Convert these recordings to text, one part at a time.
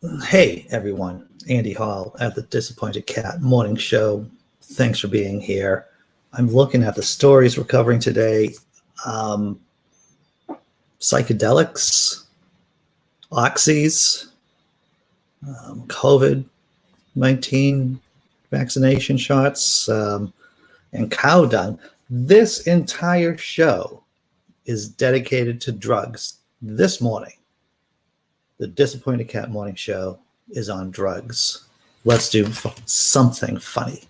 Hey everyone, Andy Hall at the Disappointed Cat Morning Show. Thanks for being here. I'm looking at the stories we're covering today. Um, Psychedelics, oxys, COVID 19 vaccination shots, and cow dung. This entire show is dedicated to drugs. This morning, the Disappointed Cat Morning Show is on drugs. Let's do something funny.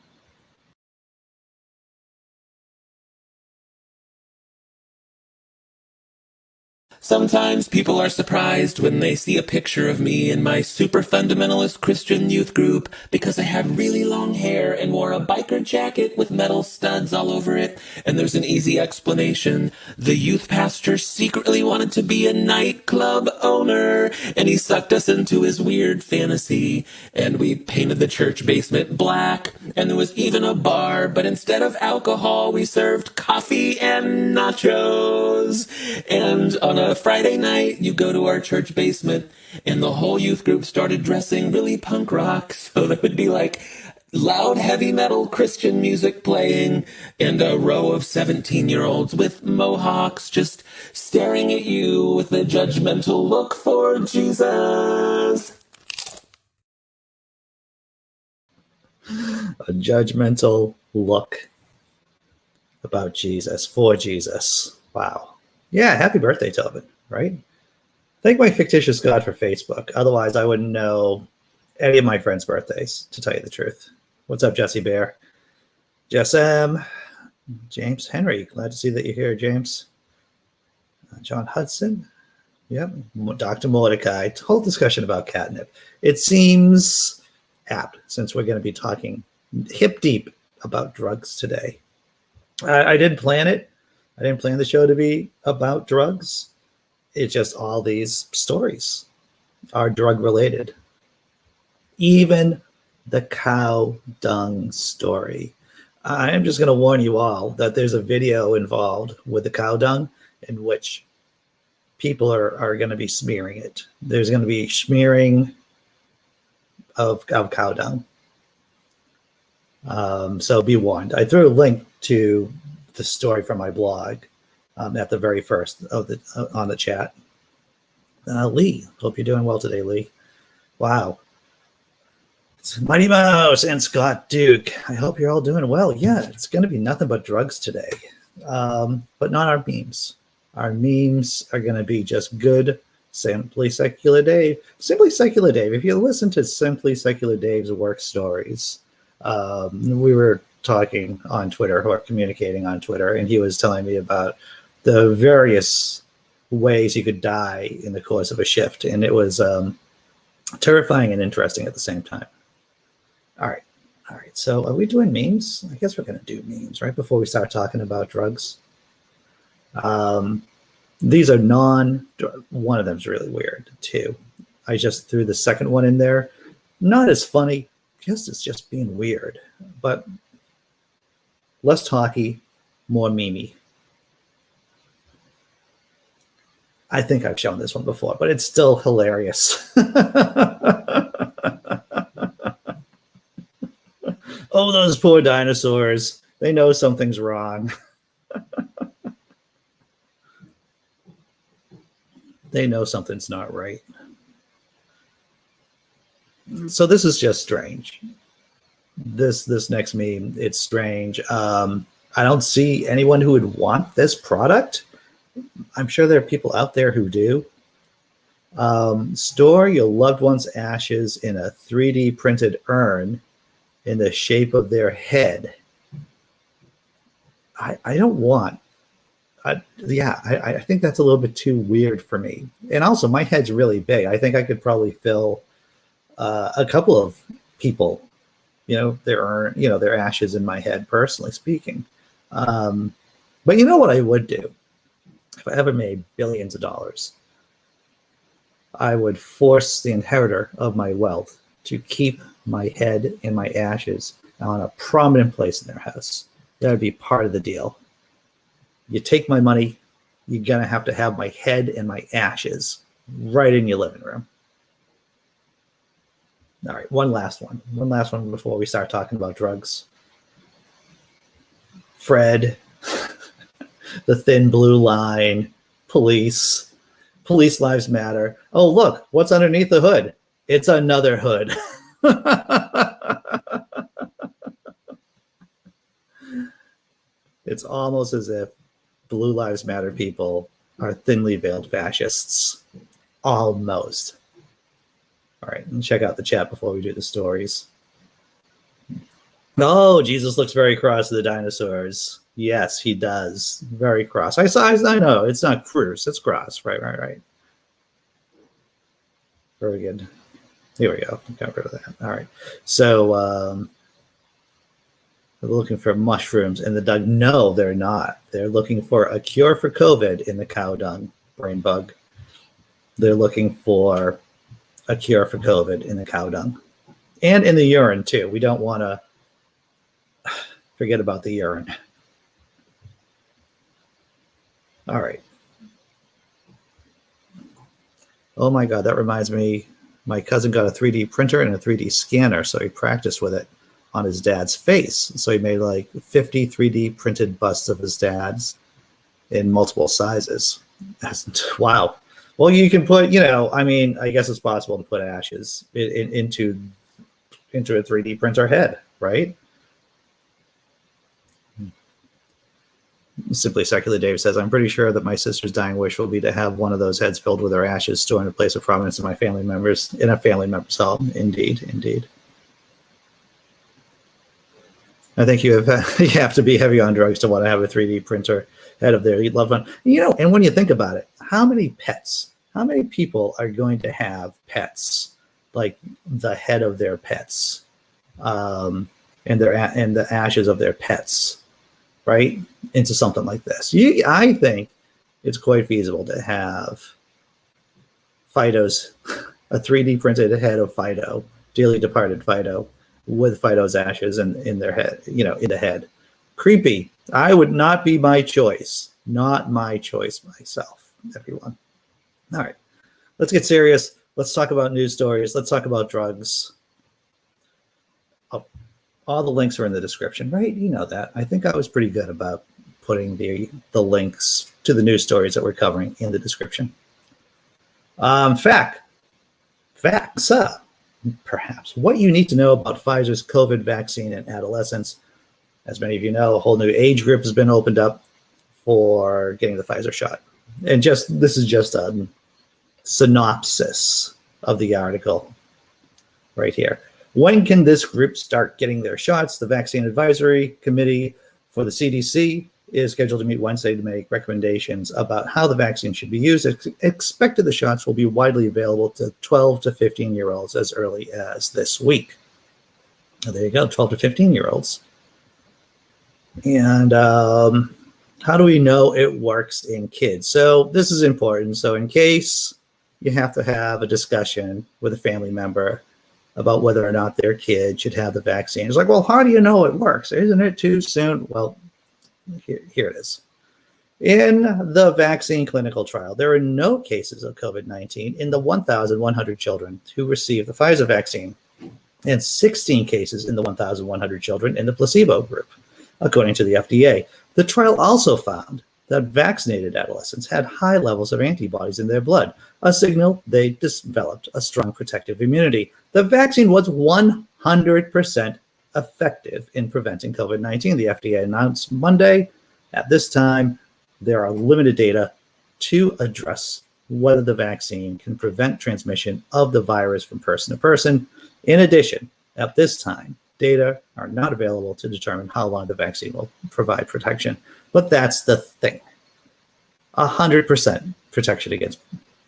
Sometimes people are surprised when they see a picture of me in my super fundamentalist Christian youth group because I had really long hair and wore a biker jacket with metal studs all over it. And there's an easy explanation. The youth pastor secretly wanted to be a nightclub owner, and he sucked us into his weird fantasy. And we painted the church basement black, and there was even a bar, but instead of alcohol, we served coffee and nachos. And on a Friday night, you go to our church basement, and the whole youth group started dressing really punk rock. So there would be like loud heavy metal Christian music playing, and a row of 17-year-olds with mohawks just staring at you with a judgmental look for Jesus. A judgmental look about Jesus, for Jesus. Wow. Yeah, happy birthday, Tobin, right? Thank my fictitious God for Facebook. Otherwise, I wouldn't know any of my friends' birthdays, to tell you the truth. What's up, Jesse Bear? Jess M. James Henry. Glad to see that you're here, James. John Hudson. Yep. Dr. Mordecai. Whole discussion about catnip. It seems apt since we're going to be talking hip deep about drugs today. I didn't plan it. I didn't plan the show to be about drugs. It's just all these stories are drug related. Even the cow dung story. I'm just going to warn you all that there's a video involved with the cow dung in which people are going to be smearing it. There's going to be smearing of cow dung. So be warned. I threw a link to the story from my blog at the very first of the on the chat. Lee, hope you're doing well today, Lee. Wow. It's Mighty Mouse and Scott Duke. I hope you're all doing well. Yeah, it's going to be nothing but drugs today, but not our memes. Our memes are going to be just good Simply Secular Dave. Simply Secular Dave. If you listen to Simply Secular Dave's work stories, we were talking on Twitter, or communicating on Twitter, and he was telling me about the various ways you could die in the course of a shift, and it was terrifying and interesting at the same time. All right. So are we doing memes? I guess we're going to do memes right before we start talking about drugs. These are one of them's really weird too. I just threw the second one in there. Not as funny, it's just being weird, but less talky, more memey. I think I've shown this one before, but it's still hilarious. Oh, those poor dinosaurs. They know something's wrong. They know something's not right. So this is just strange. This next meme, it's strange. I don't see anyone who would want this product. I'm sure there are people out there who do. Store your loved one's ashes in a 3D printed urn in the shape of their head. I don't want. I think that's a little bit too weird for me. And also, my head's really big. I think I could probably fill a couple of people, their ashes in my head, personally speaking. But you know what I would do? If I ever made billions of dollars, I would force the inheritor of my wealth to keep my head and my ashes on a prominent place in their house. That would be part of the deal. You take my money, you're going to have my head and my ashes right in your living room. All right, one last one before we start talking about drugs. Fred, the thin blue line, police lives matter. Oh, look, what's underneath the hood? It's another hood. It's almost as if Blue Lives Matter people are thinly veiled fascists. Almost. All right, and check out the chat before we do the stories. Oh, Jesus looks very cross to the dinosaurs. Yes, he does. Very cross. I know. It's not Cruz. It's cross. Right. Very good. Here we go. Got rid of that. All right. So they're looking for mushrooms in the dung. No, they're not. They're looking for a cure for COVID in the cow dung, brain bug. They're looking for a cure for COVID in the cow dung. And in the urine, too. We don't want to forget about the urine. All right. Oh my God, that reminds me. My cousin got a 3D printer and a 3D scanner, so he practiced with it on his dad's face. So he made like 50 3D printed busts of his dad's in multiple sizes. Wow. Well, you can put, I guess it's possible to put ashes into a 3D printer head, right? Simply Secular Dave says, I'm pretty sure that my sister's dying wish will be to have one of those heads filled with her ashes stored in a place of prominence in my family members, in a family member's home. Indeed. I think you have to be heavy on drugs to want to have a 3D printer head of their loved one. And when you think about it, how many people are going to have pets, like the head of their pets, and the ashes of their pets, right, into something like this? I think it's quite feasible to have Fido's, a 3D printed head of Fido, dearly departed Fido, with Fido's ashes in their head, in the head. Creepy. I would not be my choice. Not my choice myself, everyone. All right, let's get serious. Let's talk about news stories. Let's talk about drugs. All the links are in the description, right? You know that. I think I was pretty good about putting the links to the news stories that we're covering in the description. Facts, perhaps. What you need to know about Pfizer's COVID vaccine in adolescents. As many of you know, a whole new age group has been opened up for getting the Pfizer shot. And this is just a synopsis of the article right here. When can this group start getting their shots? The Vaccine Advisory Committee for the CDC is scheduled to meet Wednesday to make recommendations about how the vaccine should be used. It's expected the shots will be widely available to 12 to 15-year-olds as early as this week. There you go, 12 to 15-year-olds. And how do we know it works in kids? So this is important. So in case you have to have a discussion with a family member about whether or not their kid should have the vaccine. It's like, well, how do you know it works? Isn't it too soon? Well, here it is. In the vaccine clinical trial, there are no cases of COVID-19 in the 1,100 children who received the Pfizer vaccine and 16 cases in the 1,100 children in the placebo group, according to the FDA. The trial also found that vaccinated adolescents had high levels of antibodies in their blood, a signal they developed a strong protective immunity. The vaccine was 100% effective in preventing COVID-19, the FDA announced Monday. At this time, there are limited data to address whether the vaccine can prevent transmission of the virus from person to person. In addition, at this time, data are not available to determine how long the vaccine will provide protection. But that's the thing. 100% protection against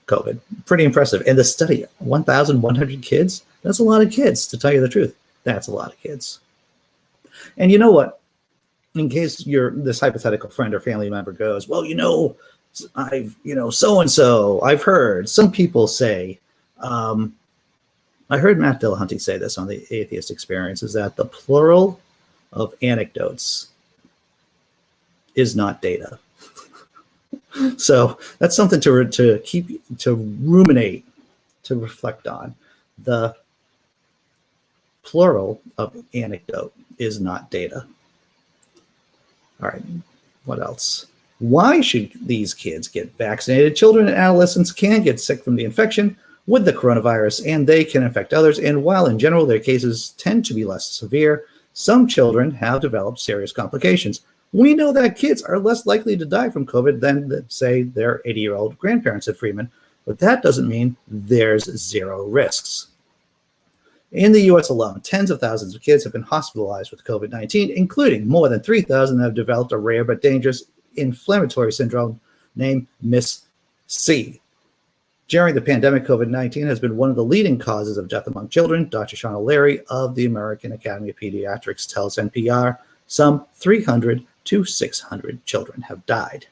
COVID. Pretty impressive. And the study, 1,100 kids, that's a lot of kids, to tell you the truth. That's a lot of kids. And you know what? In case this hypothetical friend or family member goes, well, so-and-so, I've heard some people say, I heard Matt Dillahunty say this on the Atheist Experience, is that the plural of anecdotes is not data. So that's something to ruminate, to reflect on. The plural of anecdote is not data. All right, what else? Why should these kids get vaccinated? Children and adolescents can get sick from the infection with the coronavirus, and they can infect others. And while in general their cases tend to be less severe, some children have developed serious complications. We know that kids are less likely to die from COVID than, say, their 80-year-old grandparents, said Freeman, but that doesn't mean there's zero risks. In the US alone, tens of thousands of kids have been hospitalized with COVID-19, including more than 3,000 that have developed a rare but dangerous inflammatory syndrome named MIS-C. During the pandemic, COVID-19 has been one of the leading causes of death among children. Dr. Sean O'Leary of the American Academy of Pediatrics tells NPR some 300 to 600 children have died.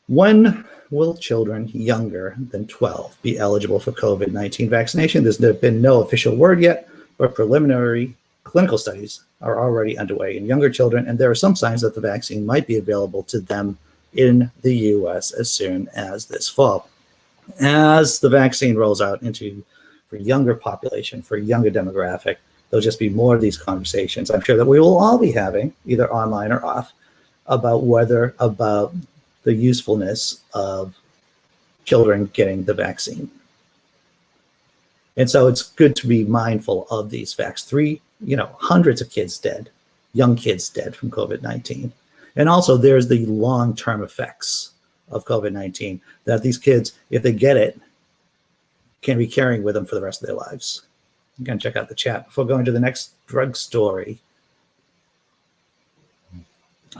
When will children younger than 12 be eligible for COVID-19 vaccination? There's been no official word yet, but preliminary clinical studies are already underway in younger children, and there are some signs that the vaccine might be available to them in the US as soon as this fall. As the vaccine rolls out for younger population, for younger demographic, there'll just be more of these conversations. I'm sure that we will all be having, either online or off, about the usefulness of children getting the vaccine. And so it's good to be mindful of these facts. Hundreds of kids dead, young kids dead from COVID-19. And also there's the long-term effects of COVID-19 that these kids, if they get it, can be carrying with them for the rest of their lives. You can check out the chat before going to the next drug story.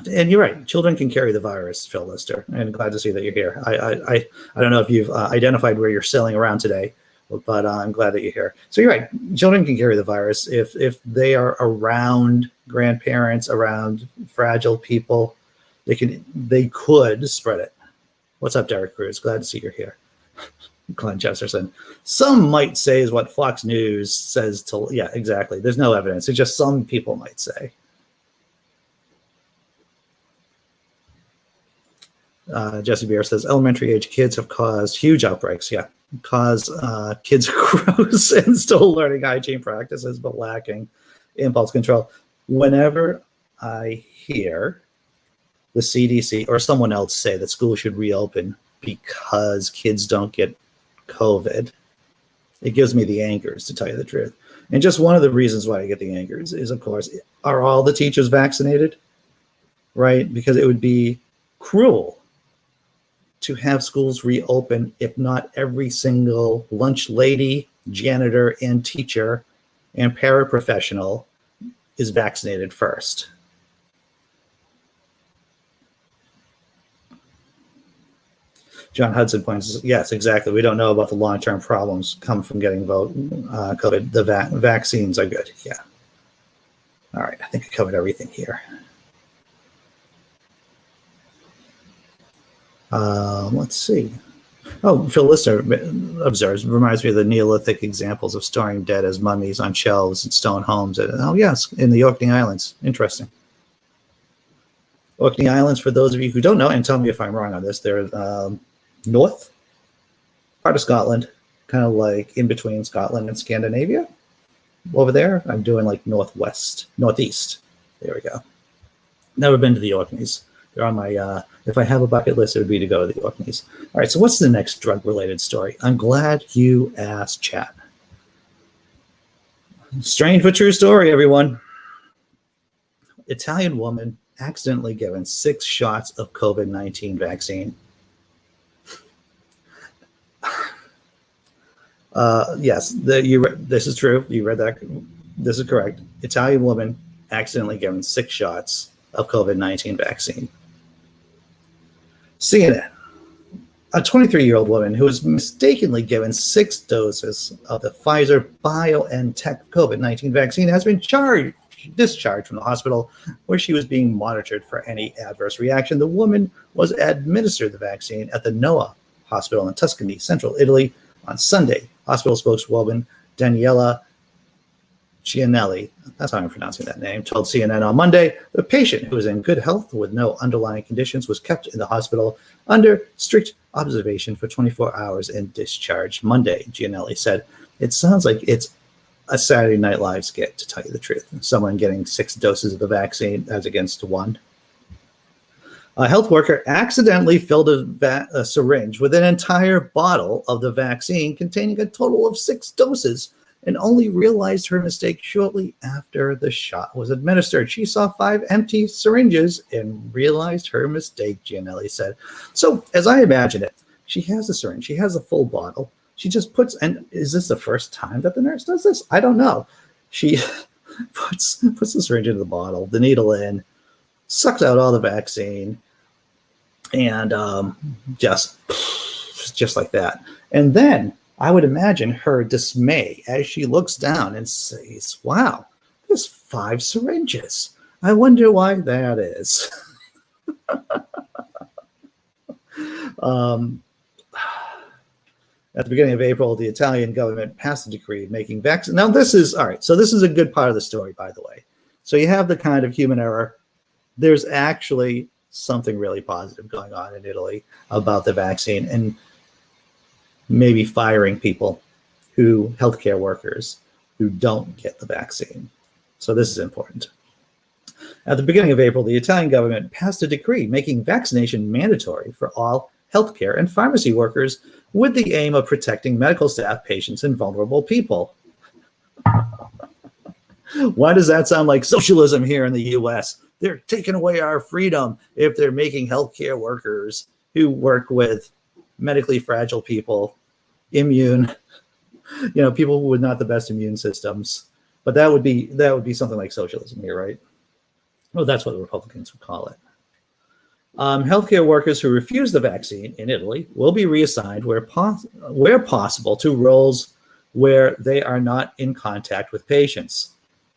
And you're right, children can carry the virus, Phil Lister, and glad to see that you're here. I don't know if you've identified where you're sailing around today, but I'm glad that you're here. So you're right, children can carry the virus if they are around grandparents, around fragile people. They could spread it. What's up, Derek Cruz? Glad to see you're here. Glenn Chesterton. Some might say is what Fox News says to, yeah, exactly. There's no evidence. It's just some people might say. Jesse Beer says elementary age kids have caused huge outbreaks. Yeah, cause kids gross and still learning hygiene practices, but lacking impulse control. Whenever I hear the CDC or someone else say that schools should reopen because kids don't get COVID, it gives me the angers, to tell you the truth. And just one of the reasons why I get the angers is, of course, are all the teachers vaccinated? Right? Because it would be cruel to have schools reopen if not every single lunch lady, janitor, and teacher and paraprofessional is vaccinated first. John Hudson points, yes, exactly. We don't know about the long-term problems come from getting COVID. The vaccines are good. Yeah. All right. I think I covered everything here. Let's see. Oh, Phil Lister observes, reminds me of the Neolithic examples of storing dead as mummies on shelves in stone homes. Oh, yes, in the Orkney Islands. Interesting. Orkney Islands, for those of you who don't know, and tell me if I'm wrong on this, they're north part of Scotland, kind of like in between Scotland and Scandinavia. Over there, I'm doing like northeast. There we go. Never been to the Orkneys. They're on my, if I have a bucket list, it would be to go to the Orkneys. All right, so what's the next drug-related story? I'm glad you asked, chat. Strange but true story, everyone. Italian woman accidentally given 6 shots of COVID-19 vaccine. Yes, this is true. You read that. This is correct. Italian woman accidentally given 6 shots of COVID-19 vaccine. CNN. A 23-year-old woman who was mistakenly given 6 doses of the Pfizer BioNTech COVID-19 vaccine has been discharged from the hospital where she was being monitored for any adverse reaction. The woman was administered the vaccine at the Noah Hospital in Tuscany, central Italy, on Sunday. Hospital spokeswoman Daniela Gianelli, that's how I'm pronouncing that name, told CNN on Monday the patient, who was in good health with no underlying conditions, was kept in the hospital under strict observation for 24 hours and discharged Monday, Gianelli said. It sounds like it's a Saturday Night Live skit, to tell you the truth. Someone getting 6 doses of the vaccine as against 1. A health worker accidentally filled a syringe with an entire bottle of the vaccine containing a total of 6 doses and only realized her mistake shortly after the shot was administered. She saw 5 empty syringes and realized her mistake, Gianelli said. So, as I imagine it, she has a syringe. She has a full bottle. She just puts, and is this the first time that the nurse does this? I don't know. She puts the syringe into the bottle, the needle in, sucks out all the vaccine, and just like that. And then I would imagine her dismay as she looks down and says, wow, there's 5 syringes. I wonder why that is. At the beginning of April, the Italian government passed a decree making vaccine. Now, this is all right. So this is a good part of the story, by the way. So you have the kind of human error. There's actually something really positive going on in Italy about the vaccine and maybe firing people healthcare workers who don't get the vaccine. So this is important. At the beginning of April, the Italian government passed a decree making vaccination mandatory for all healthcare and pharmacy workers with the aim of protecting medical staff, patients, and vulnerable people. Why does that sound like socialism here in the US? They're taking away our freedom if they're making healthcare workers who work with medically fragile people, immune, people with not the best immune systems. But that would be something like socialism here, right? Well, that's what the Republicans would call it. Healthcare workers who refuse the vaccine in Italy will be reassigned where possible to roles where they are not in contact with patients.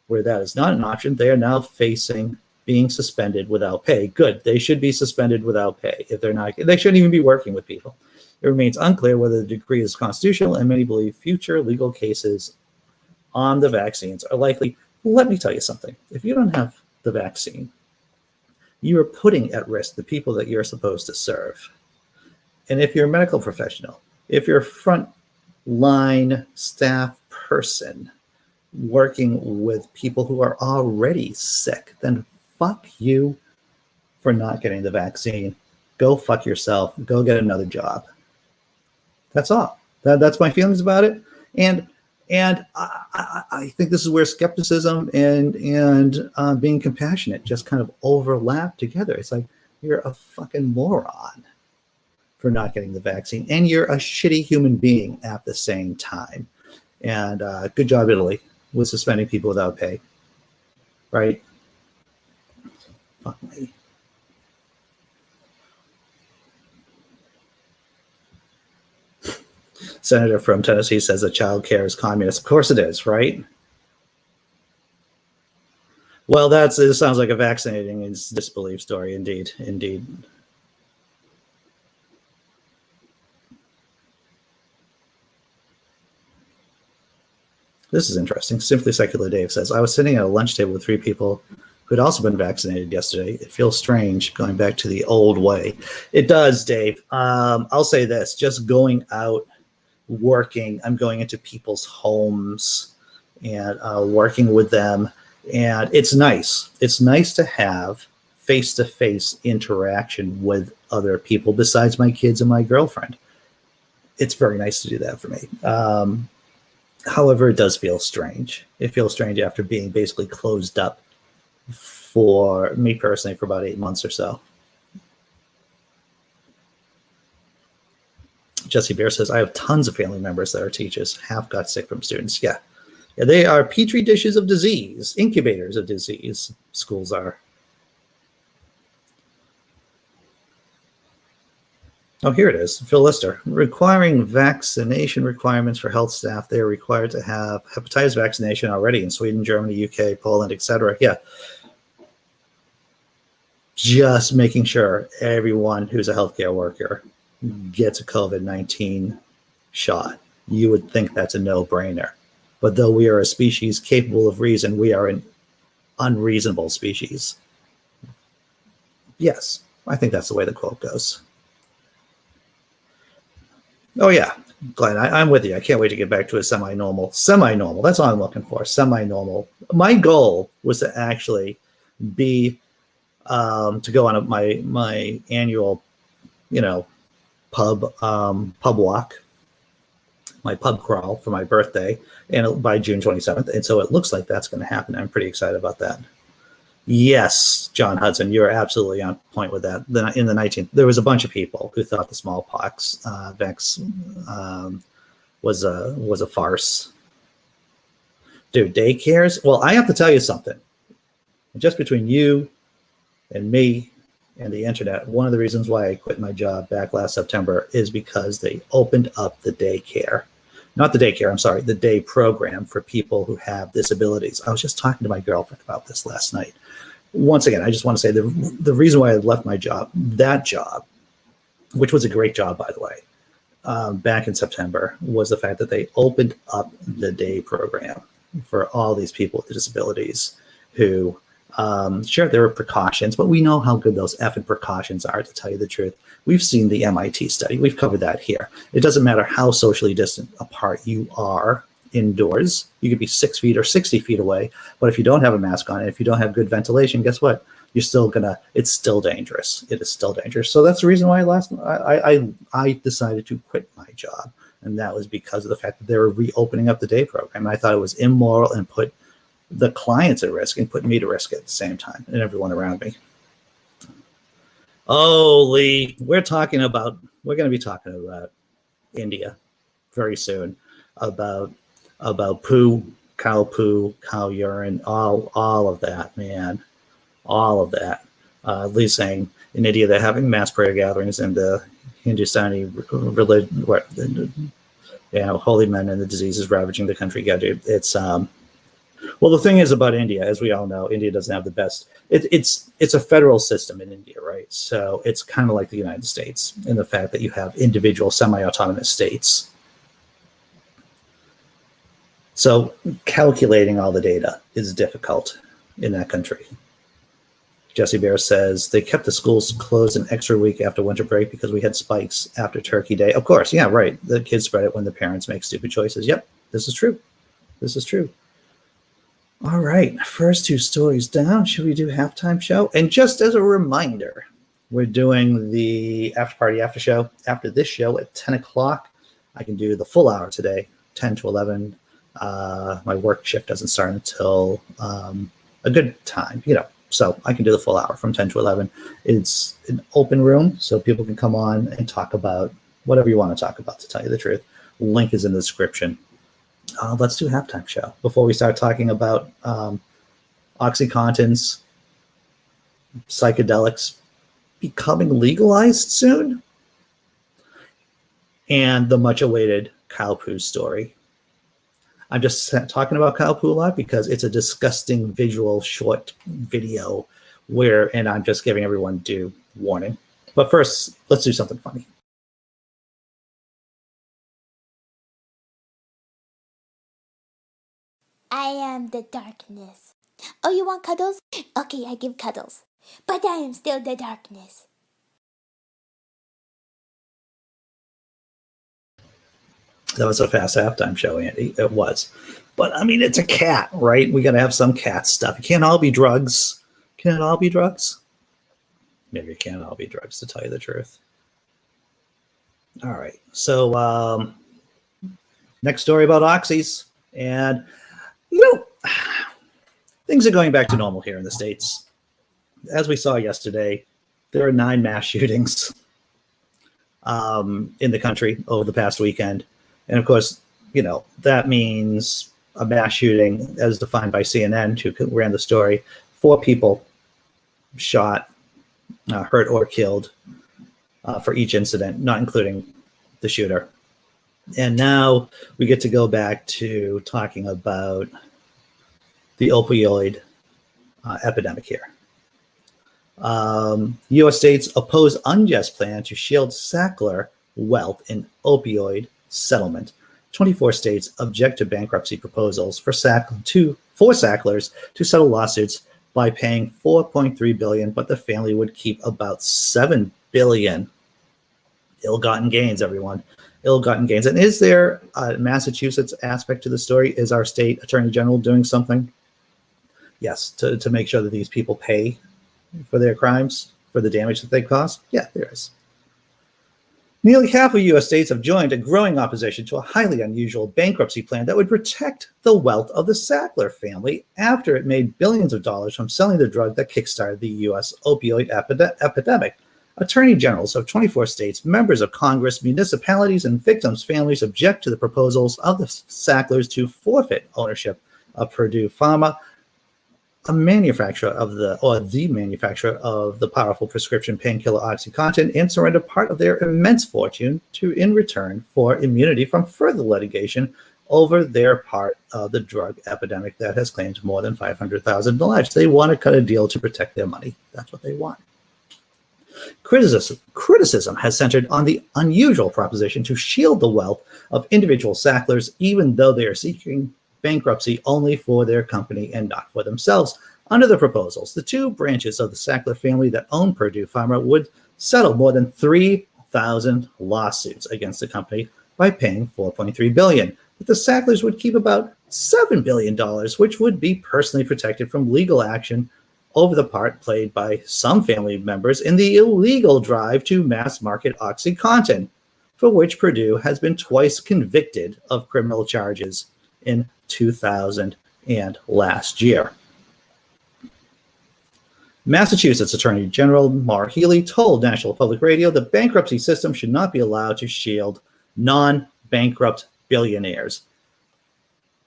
Where that is not an option, they are now facing being suspended without pay. Good. They should be suspended without pay. If they're not, they shouldn't even be working with people. It remains unclear whether the decree is constitutional, and many believe future legal cases on the vaccines are likely. Let me tell you something. If you don't have the vaccine, you are putting at risk the people that you're supposed to serve. And if you're a medical professional, if you're a front line staff person working with people who are already sick, then fuck you for not getting the vaccine. Go fuck yourself. Go get another job. That's all. That's my feelings about it. And I think this is where skepticism and being compassionate just kind of overlap together. It's like, you're a fucking moron for not getting the vaccine, and you're a shitty human being at the same time. And good job, Italy, with suspending people without pay. Right? Fuck me. Senator from Tennessee says that child care is communist. Of course it is, right? Well, it sounds like a vaccinating is disbelief story. Indeed. This is interesting. Simply Secular Dave says, I was sitting at a lunch table with 3 people who had also been vaccinated yesterday. It feels strange going back to the old way. It does, Dave. I'll say this, just going out, working, I'm going into people's homes and working with them. And it's nice. It's nice to have face-to-face interaction with other people besides my kids and my girlfriend. It's very nice to do that for me. However, it does feel strange. It feels strange after being basically closed up for me personally for about 8 months or so. Jesse Bear says, I have tons of family members that are teachers. Half got sick from students. Yeah, they are petri dishes of disease, incubators of disease. Schools are. Oh, here it is. Phil Lister. Requiring vaccination requirements for health staff. They are required to have hepatitis vaccination already in Sweden, Germany, UK, Poland, etc. Yeah. Just making sure everyone who's a healthcare worker gets a COVID-19 shot. You would think that's a no-brainer. But though we are a species capable of reason, we are an unreasonable species. Yes, I think that's the way the quote goes. Oh, yeah. Glenn, I'm with you. I can't wait to get back to a semi-normal. Semi-normal. That's all I'm looking for. Semi-normal. My goal was to actually be to go on my annual, pub walk, my pub crawl for my birthday, and by June 27th. And so it looks like that's going to happen. I'm pretty excited about that. Yes, John Hudson, you're absolutely on point with that. In the 19th, there was a bunch of people who thought the smallpox was a farce. Dude, daycares. Well, I have to tell you something. Just between you and me and the internet, one of the reasons why I quit my job back last September is because they opened up the daycare. Not the daycare, I'm sorry, the day program for people who have disabilities. I was just talking to my girlfriend about this last night. Once again, I just want to say the reason why I left my job, that job, which was a great job, by the way, back in September, was the fact that they opened up the day program for all these people with disabilities who, sure, there were precautions, but we know how good those effing precautions are, to tell you the truth. We've seen the MIT study. We've covered that here. It doesn't matter how socially distant apart you are indoors. You could be 6 feet or 60 feet away, but if you don't have a mask on, and if you don't have good ventilation, guess what? It's still dangerous. It is still dangerous. So that's the reason why I decided to quit my job. And that was because of the fact that they were reopening up the day program. I thought it was immoral and put the clients at risk and put me to risk at the same time, and everyone around me. Oh, Lee, we're going to be talking about India very soon, about poo, cow urine, all of that, man, all of that. Lee's saying in India they're having mass prayer gatherings, and the Hindustani religion, holy men, and the disease is ravaging the country. It's well, the thing is about India, as we all know, India doesn't have the best. It's a federal system in India, right? So it's kind of like the United States in the fact that you have individual semi-autonomous states. So calculating all the data is difficult in that country. Jesse Bear says they kept the schools closed an extra week after winter break because we had spikes after Turkey Day. Of course, yeah, right. The kids spread it when the parents make stupid choices. Yep, this is true. This is true. All right, first two stories down. Should we do halftime show? And just as a reminder, we're doing the after party after show after this show at 10 o'clock. I can do the full hour today, 10 to 11. My work shift doesn't start until a good time, so I can do the full hour from 10 to 11. It's an open room, so people can come on and talk about whatever you want to talk about, to tell you the truth. Link is in the description. Let's do halftime show before we start talking about OxyContins, psychedelics becoming legalized soon, and the much awaited cow poo story. I'm just talking about cow poo a lot because it's a disgusting visual short video and I'm just giving everyone due warning. But first, let's do something funny. I am the darkness. Oh, you want cuddles? Okay, I give cuddles. But I am still the darkness. That was a fast halftime show, Andy. It was. But, I mean, it's a cat, right? We got to have some cat stuff. It can't all be drugs. Can it all be drugs? Maybe it can't all be drugs, to tell you the truth. All right. So, next story about oxys. And, things are going back to normal here in the States. As we saw yesterday, there are 9 mass shootings in the country over the past weekend. And of course, that means a mass shooting as defined by CNN, who ran the story. 4 people shot, hurt or killed for each incident, not including the shooter. And now we get to go back to talking about the opioid epidemic here. U.S. states oppose unjust plan to shield Sackler wealth in opioid settlement. 24 states object to bankruptcy proposals for Sacklers to settle lawsuits by paying $4.3 billion, but the family would keep about $7 billion. Ill-gotten gains, everyone. ill-gotten gains. And is there a Massachusetts aspect to the story? Is our state attorney general doing something? Yes, to make sure that these people pay for their crimes, for the damage that they caused? Yeah, there is. Nearly half of U.S. states have joined a growing opposition to a highly unusual bankruptcy plan that would protect the wealth of the Sackler family after it made billions of dollars from selling the drug that kickstarted the U.S. opioid epidemic. Attorney generals of 24 states, members of Congress, municipalities, and victims' families object to the proposals of the Sacklers to forfeit ownership of Purdue Pharma, the manufacturer of the powerful prescription painkiller OxyContin, and surrender part of their immense fortune in return for immunity from further litigation over their part of the drug epidemic that has claimed more than 500,000 lives. They want to cut a deal to protect their money. That's what they want. Criticism has centered on the unusual proposition to shield the wealth of individual Sacklers, even though they are seeking bankruptcy only for their company and not for themselves. Under the proposals, the two branches of the Sackler family that own Purdue Pharma would settle more than 3,000 lawsuits against the company by paying $4.3 billion. But the Sacklers would keep about $7 billion, which would be personally protected from legal action over the part played by some family members in the illegal drive to mass market OxyContin, for which Purdue has been twice convicted of criminal charges in 2000 and last year. Massachusetts Attorney General Maura Healey told National Public Radio the bankruptcy system should not be allowed to shield non-bankrupt billionaires.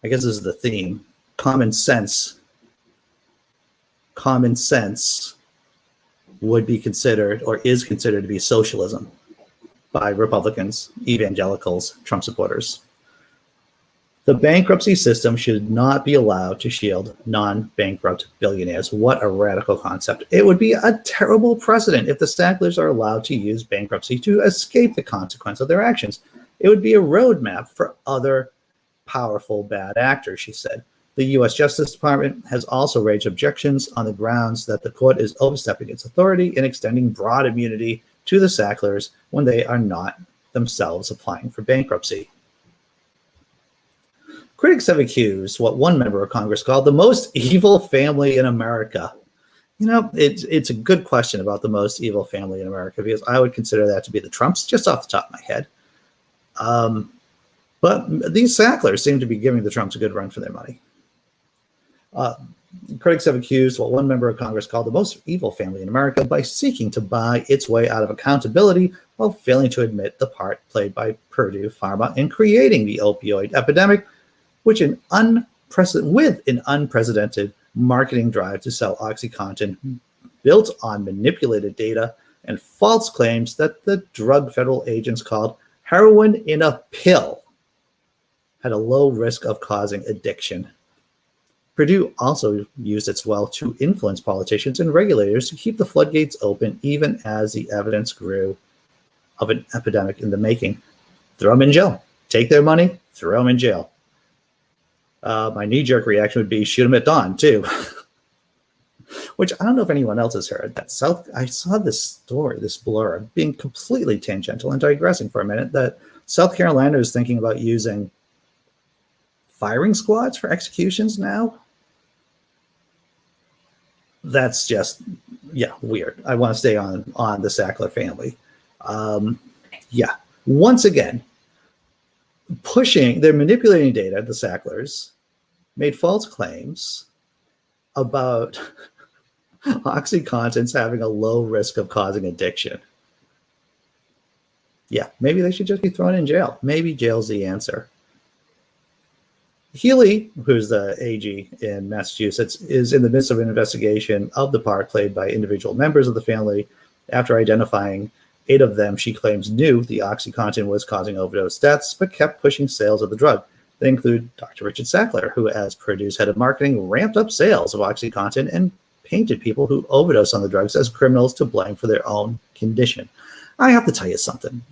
I guess this is the theme. Common sense would be considered or is considered to be socialism by Republicans, evangelicals, Trump supporters. The bankruptcy system should not be allowed to shield non-bankrupt billionaires. What a radical concept. It would be a terrible precedent if the Sacklers are allowed to use bankruptcy to escape the consequence of their actions. It would be a roadmap for other powerful bad actors, she said. The U.S. Justice Department has also raised objections on the grounds that the court is overstepping its authority in extending broad immunity to the Sacklers when they are not themselves applying for bankruptcy. Critics have accused what one member of Congress called the most evil family in America. You know, it's a good question about the most evil family in America, because I would consider that to be the Trumps, just off the top of my head. But these Sacklers seem to be giving the Trumps a good run for their money. Critics have accused what one member of Congress called the most evil family in America by seeking to buy its way out of accountability while failing to admit the part played by Purdue Pharma in creating the opioid epidemic, with an unprecedented marketing drive to sell OxyContin built on manipulated data and false claims that the drug federal agents called heroin in a pill had a low risk of causing addiction. Purdue also used its wealth to influence politicians and regulators to keep the floodgates open, even as the evidence grew of an epidemic in the making. Throw them in jail. Take their money, throw them in jail. My knee-jerk reaction would be shoot them at dawn, too. Which I don't know if anyone else has heard. I saw this story, this blur, being completely tangential and digressing for a minute, that South Carolina is thinking about using firing squads for executions now. That's just, weird. I want to stay on the Sackler family. Once again, they're manipulating data, the Sacklers, made false claims about OxyContin's having a low risk of causing addiction. Yeah, maybe they should just be thrown in jail. Maybe jail's the answer. Healey, who's the AG in Massachusetts, is in the midst of an investigation of the part played by individual members of the family. After identifying 8 of them, she claims knew the OxyContin was causing overdose deaths, but kept pushing sales of the drug. They include Dr. Richard Sackler, who, as Purdue's head of marketing, ramped up sales of OxyContin and painted people who overdose on the drugs as criminals to blame for their own condition. I have to tell you something,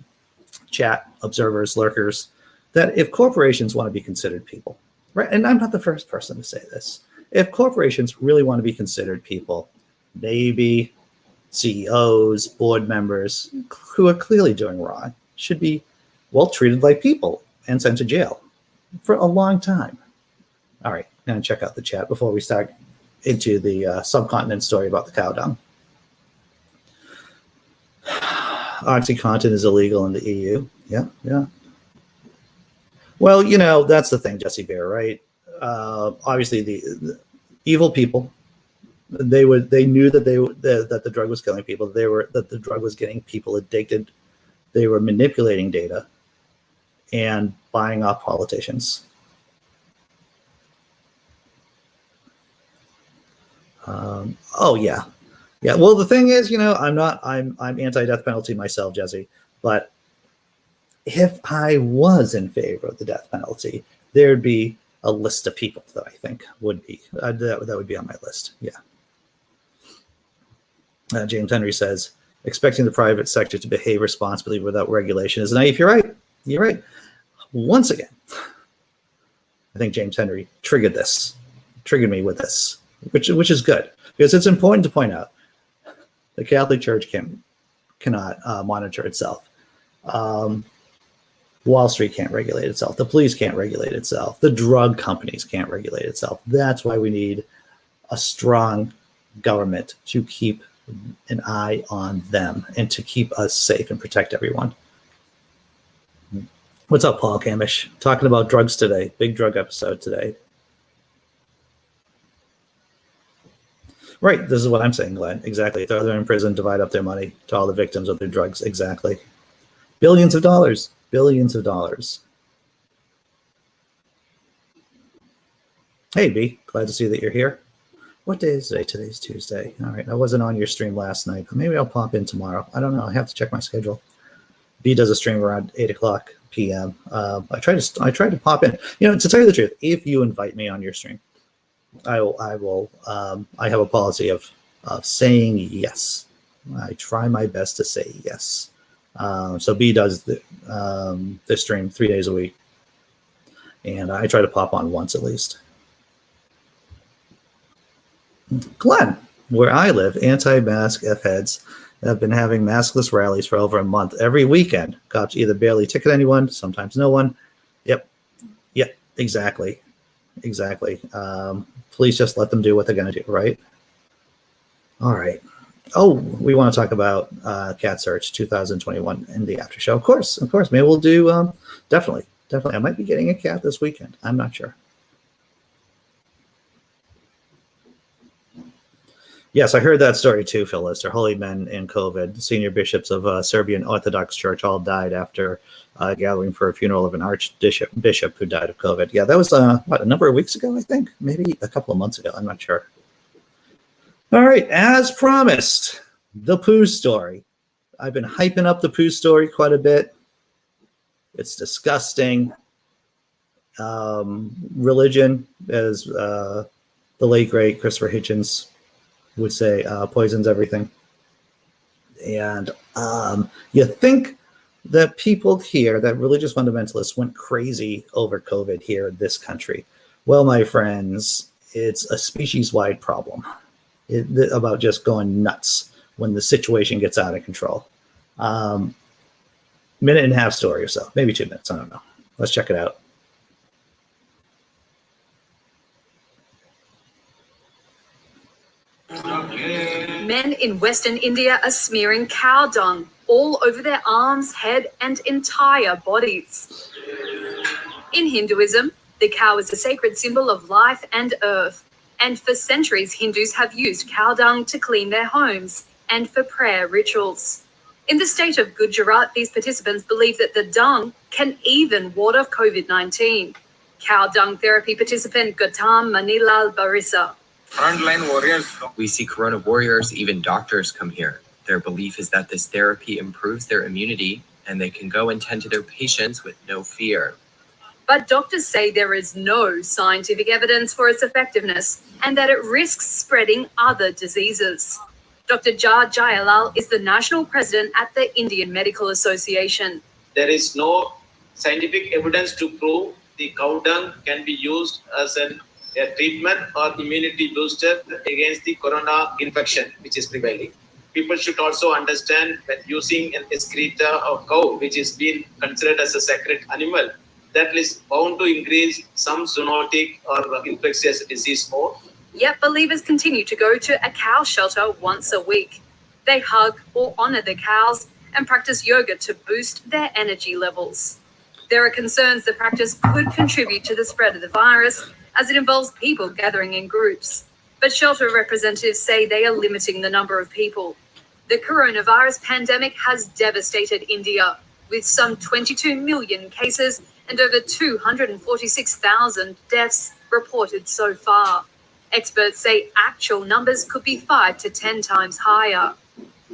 chat, observers, lurkers, that if corporations want to be considered people, right? And I'm not the first person to say this. If corporations really want to be considered people, maybe CEOs, board members who are clearly doing wrong should be well, treated like people and sent to jail for a long time. All right, now check out the chat before we start into the subcontinent story about the cow dung. OxyContin is illegal in the EU. Yeah. Well, that's the thing, Jesse Bear, right? Obviously, the evil people, they knew that that the drug was killing people. That the drug was getting people addicted. They were manipulating data and buying off politicians. Oh yeah. Well, the thing is, I'm anti-death penalty myself, Jesse. But if I was in favor of the death penalty, there'd be a list of people that I think would be that would be on my list. Yeah. James Henry says, expecting the private sector to behave responsibly without regulation is naive. You're right. You're right. Once again, I think James Henry triggered me with this, which is good, because it's important to point out the Catholic Church cannot monitor itself. Wall Street can't regulate itself. The police can't regulate itself. The drug companies can't regulate itself. That's why we need a strong government to keep an eye on them and to keep us safe and protect everyone. What's up, Paul Kamish? Talking about drugs today. Big drug episode today. Right. This is what I'm saying, Glenn. Exactly. Throw them in prison, divide up their money to all the victims of their drugs. Exactly. Billions of dollars. Billions of dollars. Hey, B. Glad to see that you're here. What day is today? Today's Tuesday. All right. I wasn't on your stream last night, but maybe I'll pop in tomorrow. I don't know. I have to check my schedule. B does a stream around 8:00 p.m. I try to pop in. To tell you the truth, if you invite me on your stream, I will. I have a policy of saying yes. I try my best to say yes. So B does the stream 3 days a week, and I try to pop on once at least. Glenn, where I live, anti-mask F-heads have been having maskless rallies for over a month. Every weekend, cops either barely ticket anyone, sometimes no one. Yep, exactly. Police just let them do what they're going to do, right? All right. Oh, we want to talk about Cat Search 2021 in the after show. Of course. Maybe we'll do, definitely. I might be getting a cat this weekend. I'm not sure. Yes, I heard that story too, Phil Lister. Holy men in COVID. Senior bishops of Serbian Orthodox Church all died after gathering for a funeral of an archbishop who died of COVID. Yeah, that was, a number of weeks ago, I think? Maybe a couple of months ago. I'm not sure. All right, as promised, the poo story. I've been hyping up the poo story quite a bit. It's disgusting. Religion, as the late, great Christopher Hitchens would say, poisons everything. And you think that people here, that religious fundamentalists, went crazy over COVID here in this country. Well, my friends, it's a species-wide problem about just going nuts when the situation gets out of control. Minute and a half story or so, maybe 2 minutes, I don't know. Let's check it out. Men in Western India are smearing cow dung all over their arms, head, and entire bodies. In Hinduism, the cow is a sacred symbol of life and earth, and for centuries Hindus have used cow dung to clean their homes and for prayer rituals. In the state of Gujarat, these participants believe that the dung can even ward off COVID-19. Cow dung therapy participant Gautam Manilal Barisa. Frontline warriors. We see corona warriors, even doctors come here. Their belief is that this therapy improves their immunity and they can go and tend to their patients with no fear. But doctors say there is no scientific evidence for its effectiveness and that it risks spreading other diseases. Dr. Jar Jayalal is the national president at the Indian Medical Association. There is no scientific evidence to prove the cow dung can be used as a treatment or immunity booster against the corona infection which is prevailing. people should also understand when using an excreta of cow, which is being considered as a sacred animal, that is bound to increase some zoonotic or infectious disease more. Yet believers continue to go to a cow shelter once a week. They hug or honor the cows and practice yoga to boost their energy levels. There are concerns the practice could contribute to the spread of the virus as it involves people gathering in groups. But shelter representatives say they are limiting the number of people. The coronavirus pandemic has devastated India, with some 22 million cases and over 246,000 deaths reported so far. Experts say actual numbers could be 5 to 10 times higher.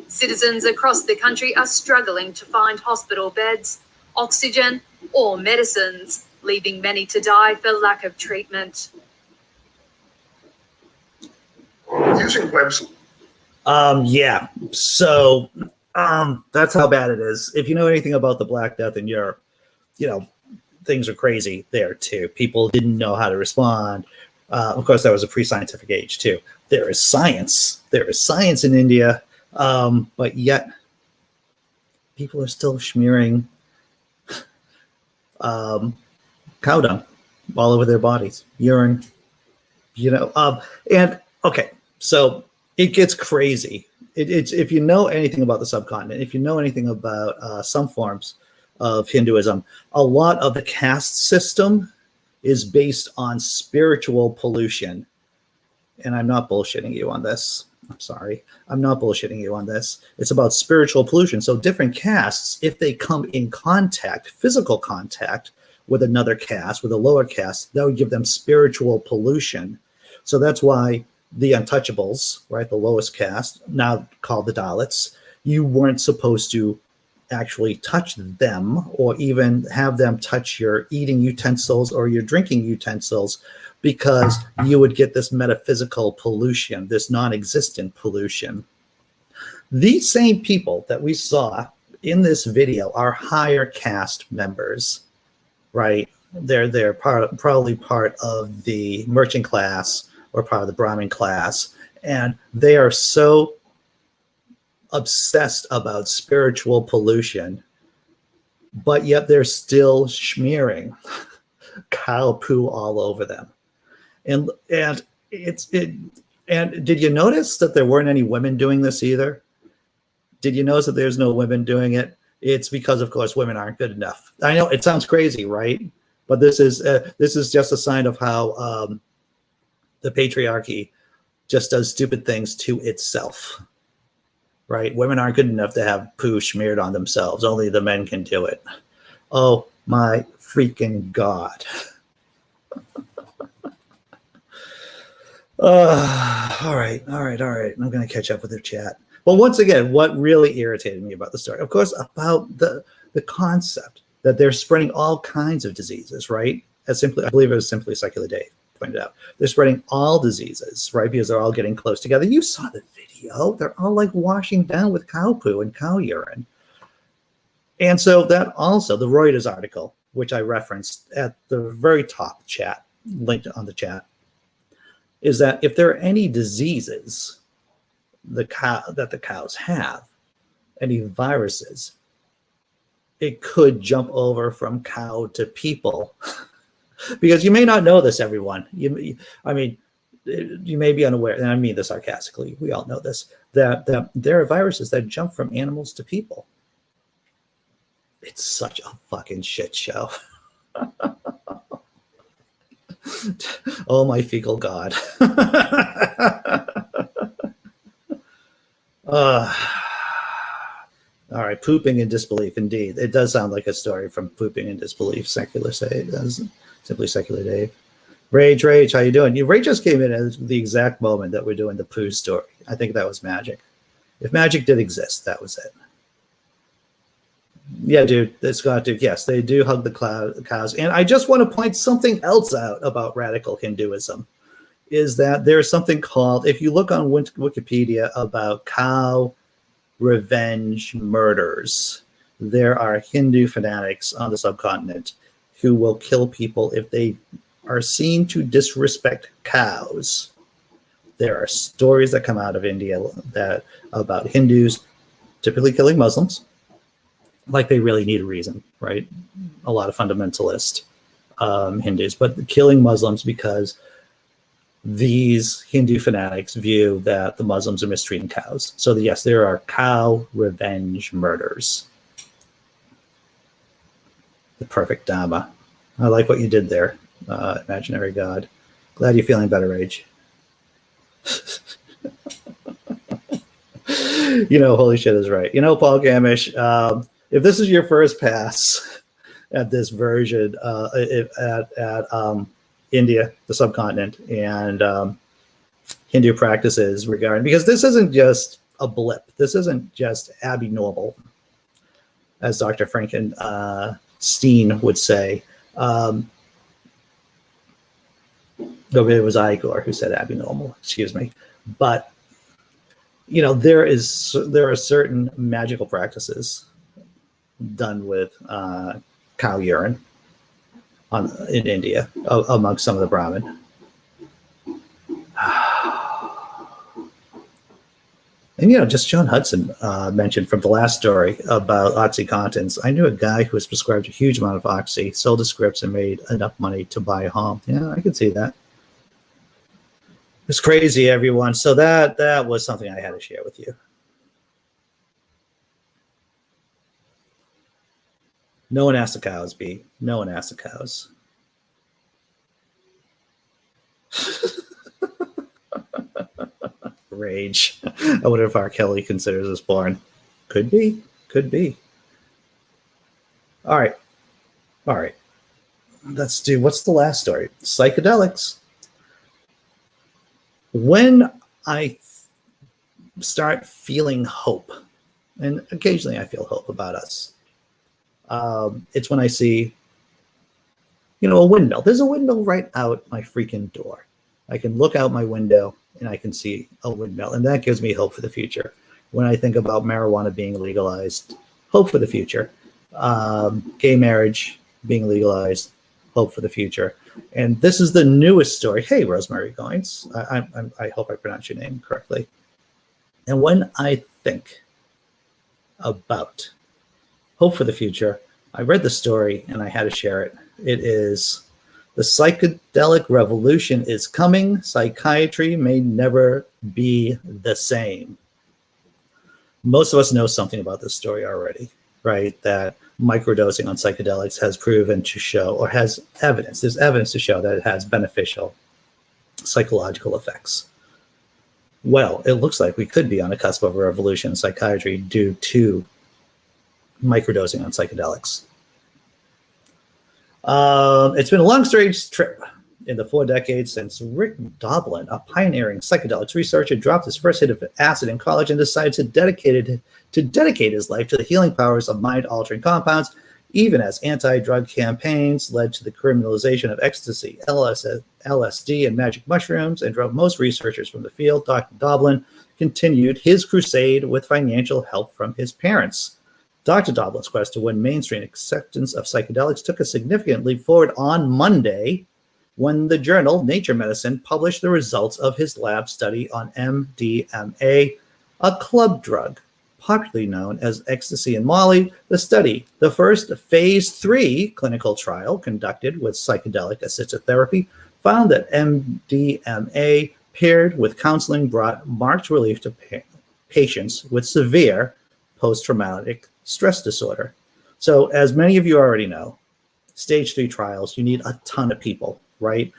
Citizens across the country are struggling to find hospital beds, oxygen, or medicines, leaving many to die for lack of treatment. Using websites. Yeah. So that's how bad it is. If you know anything about the Black Death in Europe, you know, things are crazy there too. People didn't know how to respond. Of course, that was a pre-scientific age too. There is science. There is science in India, but yet people are still smearing cow dung all over their bodies, urine, you know. And okay, so it gets crazy. It's if you know anything about the subcontinent, if you know anything about some forms of Hinduism, a lot of the caste system is based on spiritual pollution. And I'm not bullshitting you on this. I'm sorry. I'm not bullshitting you on this. It's about spiritual pollution. So different castes, if they come in contact, physical contact with another caste, with a lower caste, that would give them spiritual pollution. So that's why the untouchables, right, the lowest caste, now called the Dalits, you weren't supposed to actually touch them or even have them touch your eating utensils or your drinking utensils, because you would get this metaphysical pollution, this non-existent pollution. These same people that we saw in this video are higher caste members, right? They're probably part of the merchant class or part of the Brahmin class, and they are so obsessed about spiritual pollution, but yet they're still smearing cow poo all over them. And did you notice that there weren't any women doing this either? Did you notice that there's no women doing it? It's because, of course, women aren't good enough. I know it sounds crazy, right? But this is just a sign of how the patriarchy just does stupid things to itself, right? Women aren't good enough to have poo smeared on themselves. Only the men can do it. Oh my freaking God. All right. I'm going to catch up with the chat. Well, once again, what really irritated me about the story, of course, about the concept that they're spreading all kinds of diseases, right? I believe it was Simply Secular Dave pointed out. They're spreading all diseases, right? Because they're all getting close together. You saw the video. They're all like washing down with cow poo and cow urine. And so that also, the Reuters article, which I referenced at the very top chat, linked on the chat, is that if there are any diseases that the cows have, any viruses, it could jump over from cow to people. Because you may not know this, everyone. You may be unaware, and I mean this sarcastically, we all know this, that there are viruses that jump from animals to people. It's such a fucking shit show. Oh, my fecal God. All right, pooping in disbelief. Indeed, it does sound like a story from Pooping in Disbelief. Simply Secular Dave. Rage, how you doing? Ray just came in at the exact moment that we're doing the poo story. I think that was magic. If magic did exist, that was it. Yeah, dude, yes, they do hug the cows. And I just want to point something else out about radical Hinduism, is that there's something called, if you look on Wikipedia about cow revenge murders, there are Hindu fanatics on the subcontinent who will kill people if they are seen to disrespect cows. There are stories that come out of India that about Hindus typically killing Muslims, like they really need a reason, right? A lot of fundamentalist Hindus, but killing Muslims because these Hindu fanatics view that the Muslims are mistreating cows. So yes, there are cow revenge murders. The perfect Dharma. I like what you did there, imaginary God. Glad you're feeling better, Rage. Holy shit is right. Paul Gamish, if this is your first pass at this version at India, the subcontinent, and Hindu practices regarding, because this isn't just a blip. This isn't just abnormal, as Dr. Frankenstein would say. Though it was Igor who said abnormal, excuse me. But there are certain magical practices done with cow urine in India amongst some of the Brahmin. And just John Hudson mentioned from the last story about OxyContins. I knew a guy who was prescribed a huge amount of Oxy, sold his scripts, and made enough money to buy a home. Yeah, I can see that. It's crazy, everyone. So that was something I had to share with you. No one asked the cows, B. No one asked the cows. Rage. I wonder if R. Kelly considers us born. Could be. Could be. All right. Let's do, what's the last story? Psychedelics. When I start feeling hope, and occasionally I feel hope about us, it's when I see, a windmill. There's a windmill right out my freaking door. I can look out my window and I can see a windmill, and that gives me hope for the future. When I think about marijuana being legalized, hope for the future. Gay marriage being legalized, hope for the future. And this is the newest story. Hey, Rosemary Goins. I hope I pronounced your name correctly. And when I think about hope for the future, I read the story and I had to share it. It is, the psychedelic revolution is coming. Psychiatry may never be the same. Most of us know something about this story already, right? That microdosing on psychedelics has proven to show, or has evidence, there's evidence to show that it has beneficial psychological effects. Well, it looks like we could be on the cusp of a revolution in psychiatry due to microdosing on psychedelics. It's been a long, strange trip. In the 4 decades since Rick Doblin, a pioneering psychedelics researcher, dropped his first hit of acid in college and decided to dedicate his life to the healing powers of mind-altering compounds, even as anti-drug campaigns led to the criminalization of ecstasy, LSD, and magic mushrooms, and drove most researchers from the field. Dr. Doblin continued his crusade with financial help from his parents. Dr. Doblin's quest to win mainstream acceptance of psychedelics took a significant leap forward on Monday, when the journal Nature Medicine published the results of his lab study on MDMA, a club drug popularly known as ecstasy and Molly. The study, the first phase 3 clinical trial conducted with psychedelic assisted therapy, found that MDMA paired with counseling brought marked relief to patients with severe post-traumatic stress disorder. So as many of you already know, stage 3 trials, you need a ton of people, right?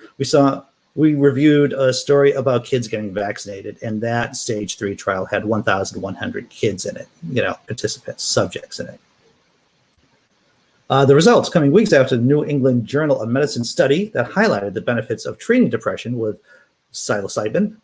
We reviewed a story about kids getting vaccinated, and that stage 3 trial had 1,100 kids in it, participants, subjects in it. The results coming weeks after the New England Journal of Medicine study that highlighted the benefits of treating depression with psilocybin,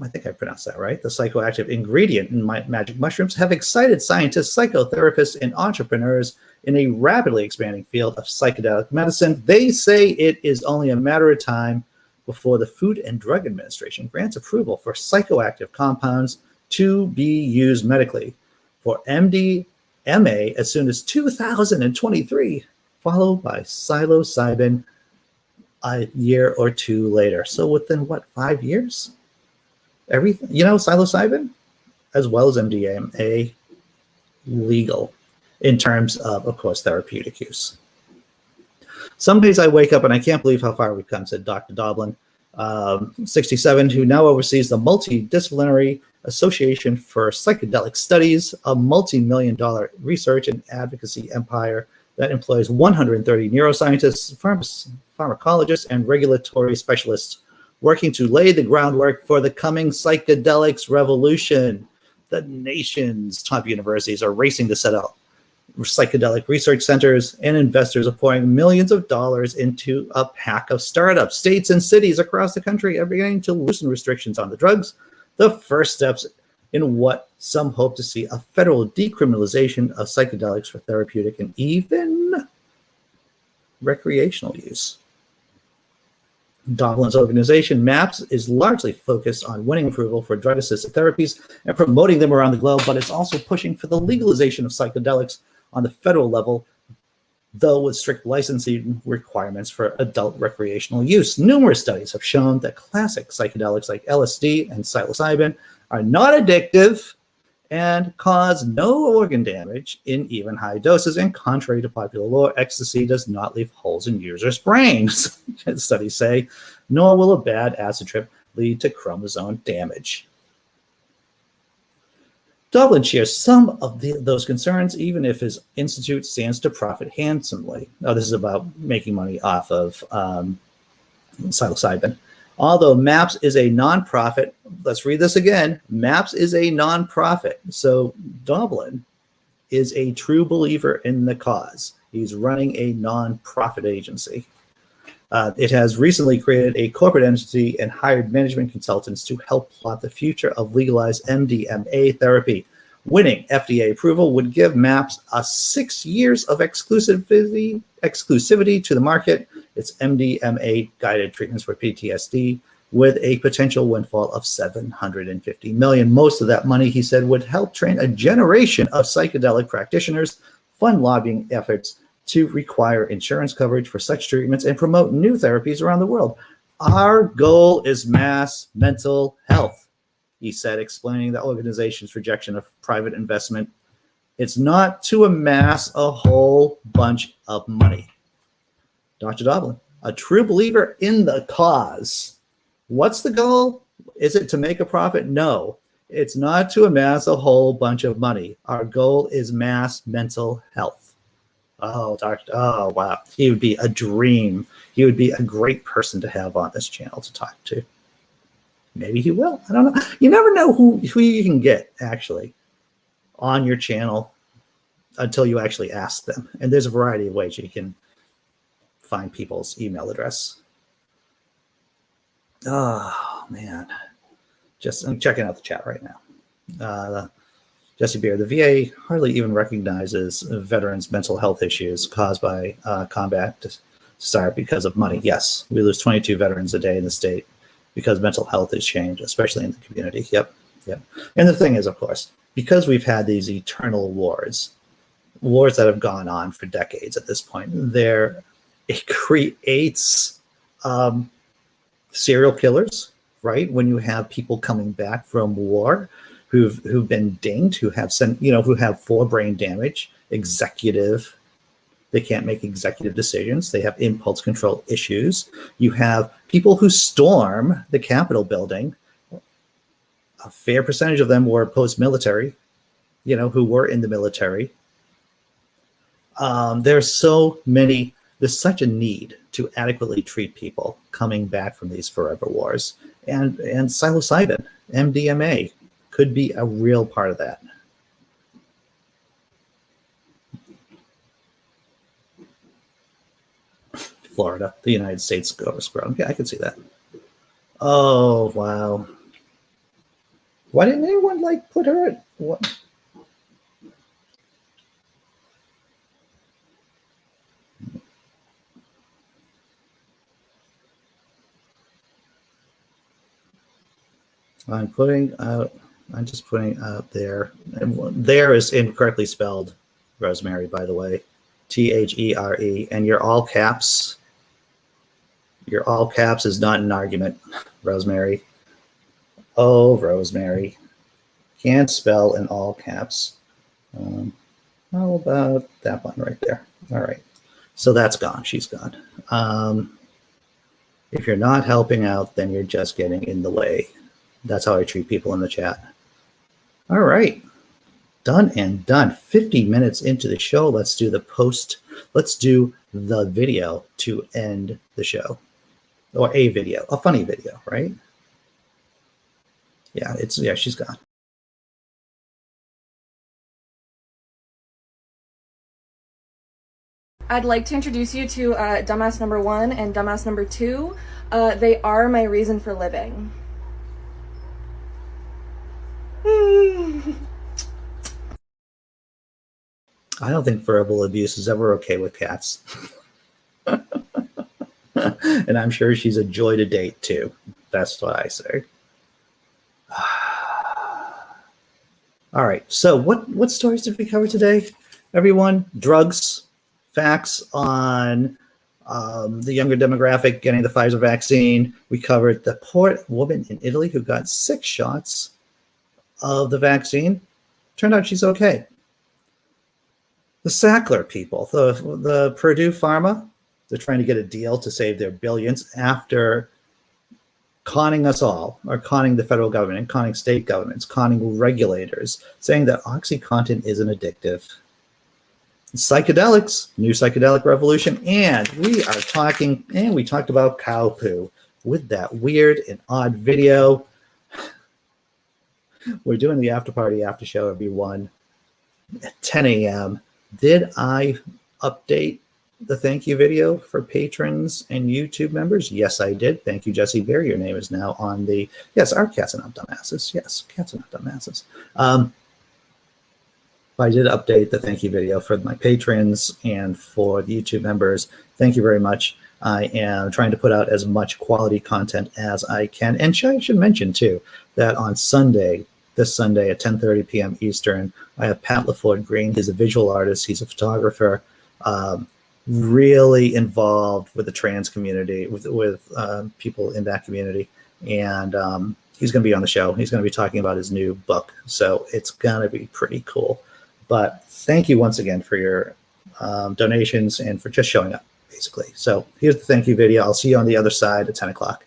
I think I pronounced that right, the psychoactive ingredient in magic mushrooms, have excited scientists, psychotherapists, and entrepreneurs in a rapidly expanding field of psychedelic medicine. They say it is only a matter of time before the Food and Drug Administration grants approval for psychoactive compounds to be used medically for MDMA as soon as 2023, followed by psilocybin a year or two later. So within, 5 years? Everything, psilocybin as well as MDMA, legal in terms of course, therapeutic use. Some days I wake up and I can't believe how far we've come, said Dr. Doblin, 67, who now oversees the Multidisciplinary Association for Psychedelic Studies, a multi-million-dollar research and advocacy empire that employs 130 neuroscientists, pharmacologists, and regulatory specialists working to lay the groundwork for the coming psychedelics revolution. The nation's top universities are racing to set up psychedelic research centers, and investors are pouring millions of dollars into a pack of startups. States and cities across the country are beginning to loosen restrictions on the drugs, the first steps in what some hope to see a federal decriminalization of psychedelics for therapeutic and even recreational use. Doblin's organization, MAPS, is largely focused on winning approval for drug-assisted therapies and promoting them around the globe, but it's also pushing for the legalization of psychedelics on the federal level, though with strict licensing requirements for adult recreational use. Numerous studies have shown that classic psychedelics like LSD and psilocybin are not addictive and cause no organ damage in even high doses. And contrary to popular lore, ecstasy does not leave holes in users' brains, studies say, nor will a bad acid trip lead to chromosome damage. Doblin shares some of those concerns, even if his institute stands to profit handsomely. Now, this is about making money off of psilocybin. Although MAPS is a nonprofit, let's read this again. MAPS is a nonprofit. So Doblin is a true believer in the cause. He's running a nonprofit agency. It has recently created a corporate entity and hired management consultants to help plot the future of legalized MDMA therapy. Winning FDA approval would give MAPS 6 years of exclusivity to the market. It's MDMA-guided treatments for PTSD with a potential windfall of $750 million. Most of that money, he said, would help train a generation of psychedelic practitioners, fund lobbying efforts to require insurance coverage for such treatments, and promote new therapies around the world. Our goal is mass mental health, he said, explaining the organization's rejection of private investment. It's not to amass a whole bunch of money. Dr. Doblin, a true believer in the cause. What's the goal? Is it to make a profit? No, it's not to amass a whole bunch of money. Our goal is mass mental health. Oh, wow. He would be a dream. He would be a great person to have on this channel to talk to. Maybe he will. I don't know. You never know who you can get, actually, on your channel until you actually ask them. And there's a variety of ways you can find people's email address. Oh, man. I'm checking out the chat right now. Jesse Beer, the VA hardly even recognizes veterans' mental health issues caused by combat start because of money. Yes, we lose 22 veterans a day in the state because mental health has changed, especially in the community. Yep. And the thing is, of course, because we've had these eternal wars that have gone on for decades at this point, it creates serial killers, right? When you have people coming back from war who've been dinged, who have forebrain damage, they can't make executive decisions. They have impulse control issues. You have people who storm the Capitol building. A fair percentage of them were post-military, who were in the military. There's such a need to adequately treat people coming back from these forever wars. And psilocybin, MDMA, could be a real part of that. Florida, the United States goes grown. Yeah, I can see that. Oh, wow. Why didn't anyone put her at what? I'm just putting out there. And there is incorrectly spelled Rosemary, by the way. There. And your all caps. Your all caps is not an argument, Rosemary. Oh, Rosemary. Can't spell in all caps. How about that one right there? All right. So that's gone. She's gone. If you're not helping out, then you're just getting in the way. That's how I treat people in the chat. All right. Done and done. 50 minutes into the show. Let's do the post. Let's do the video to end the show. Or a video, a funny video, right? Yeah, she's gone. I'd like to introduce you to dumbass number 1 and dumbass number 2. They are my reason for living. I don't think verbal abuse is ever okay with cats. And I'm sure she's a joy to date too. That's what I say. All right. So what stories did we cover today, everyone? Drugs, facts on the younger demographic getting the Pfizer vaccine. We covered the poor woman in Italy who got 6 shots of the vaccine. Turned out she's okay. The Sackler people, the Purdue Pharma, they're trying to get a deal to save their billions after conning us all, or conning the federal government, conning state governments, conning regulators, saying that OxyContin isn't addictive. Psychedelics, new psychedelic revolution, and we talked about cow poo with that weird and odd video. We're doing the after party after show, everyone, at 10 a.m. Did I update the thank you video for patrons and YouTube members? Yes, I did. Thank you, Jesse Bear. Your name is now on the, yes, our cats are not dumbasses. Yes, cats are not dumbasses. I did update the thank you video for my patrons and for the YouTube members. Thank you very much. I am trying to put out as much quality content as I can. And I should mention, too, that on Sunday, this Sunday at 10:30 p.m. Eastern, I have Pat LaFord Green. He's a visual artist. He's a photographer, really involved with the trans community, with people in that community. And he's going to be on the show. He's going to be talking about his new book. So it's going to be pretty cool. But thank you once again for your donations and for just showing up, basically. So here's the thank you video. I'll see you on the other side at 10 o'clock.